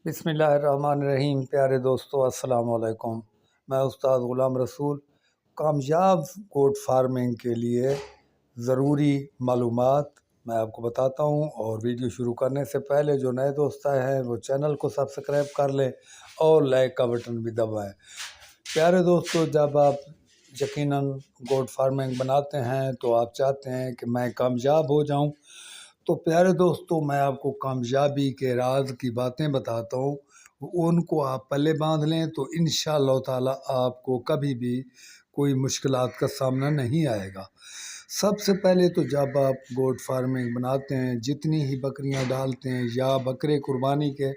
بسم اللہ الرحمن الرحیم۔ پیارے دوستو السلام علیکم۔ میں استاد غلام رسول۔ کامیاب گوٹ فارمنگ کے لیے ضروری معلومات میں آپ کو بتاتا ہوں، اور ویڈیو شروع کرنے سے پہلے جو نئے دوست آئے ہیں وہ چینل کو سبسکرائب کر لیں اور لائک کا بٹن بھی دبائیں۔ پیارے دوستو، جب آپ یقیناً گوٹ فارمنگ بناتے ہیں تو آپ چاہتے ہیں کہ میں کامیاب ہو جاؤں، تو پیارے دوستو میں آپ کو کامیابی کے راز کی باتیں بتاتا ہوں، ان کو آپ پلے باندھ لیں تو انشاءاللہ تعالی آپ کو کبھی بھی کوئی مشکلات کا سامنا نہیں آئے گا۔ سب سے پہلے تو جب آپ گوٹ فارمنگ بناتے ہیں، جتنی ہی بکریاں ڈالتے ہیں یا بکرے قربانی کے،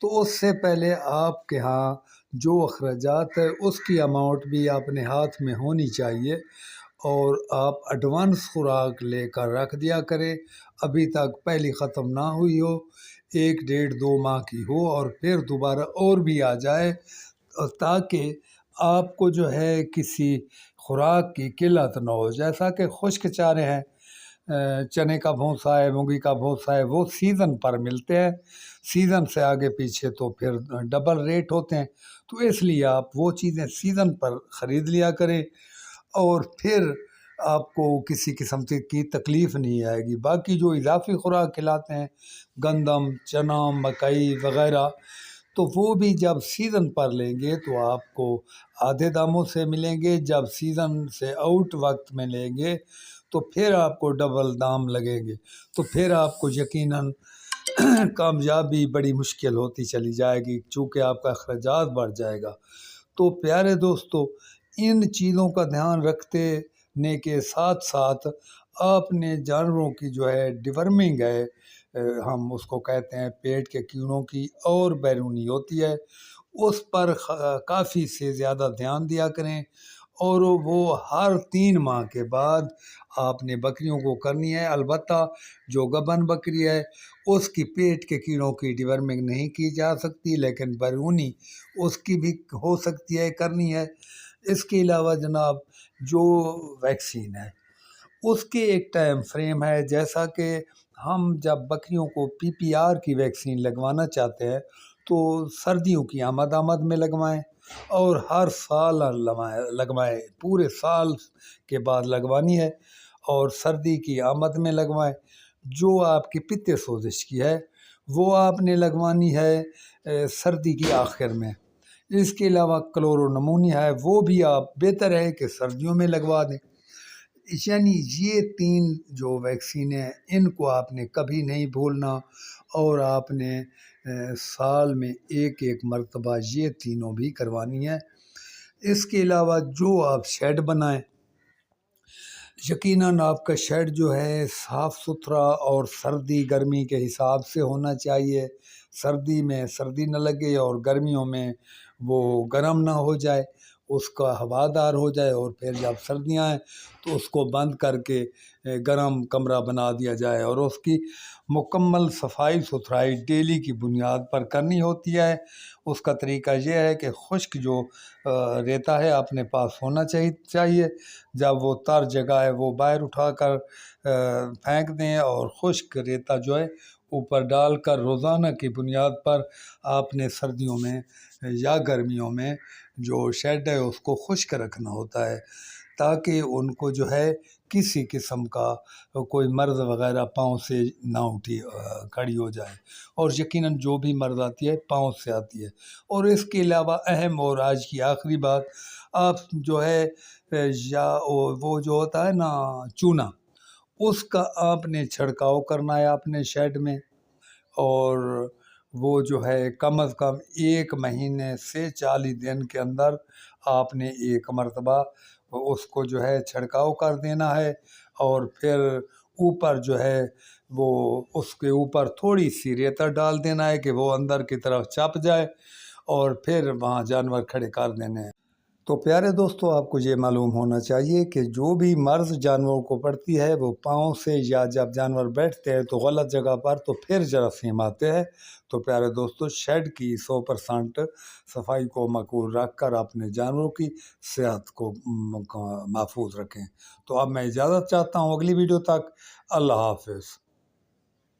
تو اس سے پہلے آپ کے ہاں جو اخراجات ہے اس کی اماؤنٹ بھی اپنے ہاتھ میں ہونی چاہیے، اور آپ ایڈوانس خوراک لے کر رکھ دیا کریں، ابھی تک پہلی ختم نہ ہوئی ہو، 1 1.5 2 ماہ کی ہو اور پھر دوبارہ اور بھی آ جائے، تاکہ آپ کو جو ہے کسی خوراک کی قلت نہ ہو۔ جیسا کہ خشک چارے ہیں، چنے کا بھوسا ہے، مونگی کا بھوسا ہے، وہ سیزن پر ملتے ہیں، سیزن سے آگے پیچھے تو پھر ڈبل ریٹ ہوتے ہیں، تو اس لیے آپ وہ چیزیں سیزن پر خرید لیا کریں، اور پھر آپ کو کسی قسم کی تکلیف نہیں آئے گی۔ باقی جو اضافی خوراک کھلاتے ہیں، گندم، چنا، مکئی وغیرہ، تو وہ بھی جب سیزن پر لیں گے تو آپ کو آدھے داموں سے ملیں گے، جب سیزن سے آؤٹ وقت میں لیں گے تو پھر آپ کو ڈبل دام لگیں گے، تو پھر آپ کو یقیناً کامیابی بڑی مشکل ہوتی چلی جائے گی، چونکہ آپ کا اخراجات بڑھ جائے گا۔ تو پیارے دوستو، ان چیزوں کا دھیان رکھنے کے ساتھ ساتھ آپ نے جانوروں کی جو ہے ڈیورمنگ ہے، ہم اس کو کہتے ہیں پیٹ کے کیڑوں کی، اور بیرونی ہوتی ہے، اس پر کافی سے زیادہ دھیان دیا کریں، اور وہ ہر 3 ماہ کے بعد آپ نے بکریوں کو کرنی ہے۔ البتہ جو گبن بکری ہے اس کی پیٹ کے کیڑوں کی ڈیورمنگ نہیں کی جا سکتی، لیکن بیرونی اس کی بھی ہو سکتی ہے، کرنی ہے۔ اس کے علاوہ جناب جو ویکسین ہے اس کے ایک ٹائم فریم ہے، جیسا کہ ہم جب بکریوں کو PPR کی ویکسین لگوانا چاہتے ہیں تو سردیوں کی آمد میں لگوائیں، اور ہر سال لگوائیں، پورے سال کے بعد لگوانی ہے، اور سردی کی آمد میں لگوائیں۔ جو آپ کی پتے سوزش کی ہے وہ آپ نے لگوانی ہے سردی کی آخر میں۔ اس کے علاوہ کلورو نمونیا ہے، وہ بھی آپ بہتر ہے کہ سردیوں میں لگوا دیں۔ یعنی یہ 3 جو ویکسینیں ان کو آپ نے کبھی نہیں بھولنا، اور آپ نے سال میں ایک مرتبہ یہ تینوں بھی کروانی ہے۔ اس کے علاوہ جو آپ شیڈ بنائیں، یقیناً آپ کا شیڈ جو ہے صاف ستھرا اور سردی گرمی کے حساب سے ہونا چاہیے، سردی میں سردی نہ لگے اور گرمیوں میں وہ گرم نہ ہو جائے، اس کا ہوادار ہو جائے، اور پھر جب سردیاں آئیں تو اس کو بند کر کے گرم کمرہ بنا دیا جائے، اور اس کی مکمل صفائی ستھرائی ڈیلی کی بنیاد پر کرنی ہوتی ہے۔ اس کا طریقہ یہ ہے کہ خشک جو ریتا ہے اپنے پاس ہونا چاہیے، جب وہ تر جگہ ہے وہ باہر اٹھا کر پھینک دیں، اور خشک ریتا جو ہے اوپر ڈال کر روزانہ کی بنیاد پر آپ نے سردیوں میں یا گرمیوں میں جو شیڈ ہے اس کو خشک رکھنا ہوتا ہے، تاکہ ان کو جو ہے کسی قسم کا کوئی مرض وغیرہ پاؤں سے نہ کھڑی ہو جائے، اور یقیناً جو بھی مرض آتی ہے پاؤں سے آتی ہے۔ اور اس کے علاوہ اہم اور آج کی آخری بات، آپ جو ہے یا وہ جو ہوتا ہے نا چونا، اس کا آپ نے چھڑکاؤ کرنا ہے اپنے شیڈ میں، اور وہ جو ہے کم از کم 1 مہینے سے 40 دن کے اندر آپ نے 1 مرتبہ اس کو جو ہے چھڑکاؤ کر دینا ہے، اور پھر اوپر جو ہے وہ اس کے اوپر تھوڑی سی ریتا ڈال دینا ہے کہ وہ اندر کی طرف چپ جائے، اور پھر وہاں جانور کھڑے کر دینے ہیں۔ تو پیارے دوستو، آپ کو یہ معلوم ہونا چاہیے کہ جو بھی مرض جانوروں کو پڑتی ہے وہ پاؤں سے، یا جب جانور بیٹھتے ہیں تو غلط جگہ پر تو پھر جراثیم آتے ہیں۔ تو پیارے دوستو، شیڈ کی 100% صفائی کو مقبول رکھ کر اپنے جانوروں کی صحت کو محفوظ رکھیں۔ تو اب میں اجازت چاہتا ہوں، اگلی ویڈیو تک اللہ حافظ۔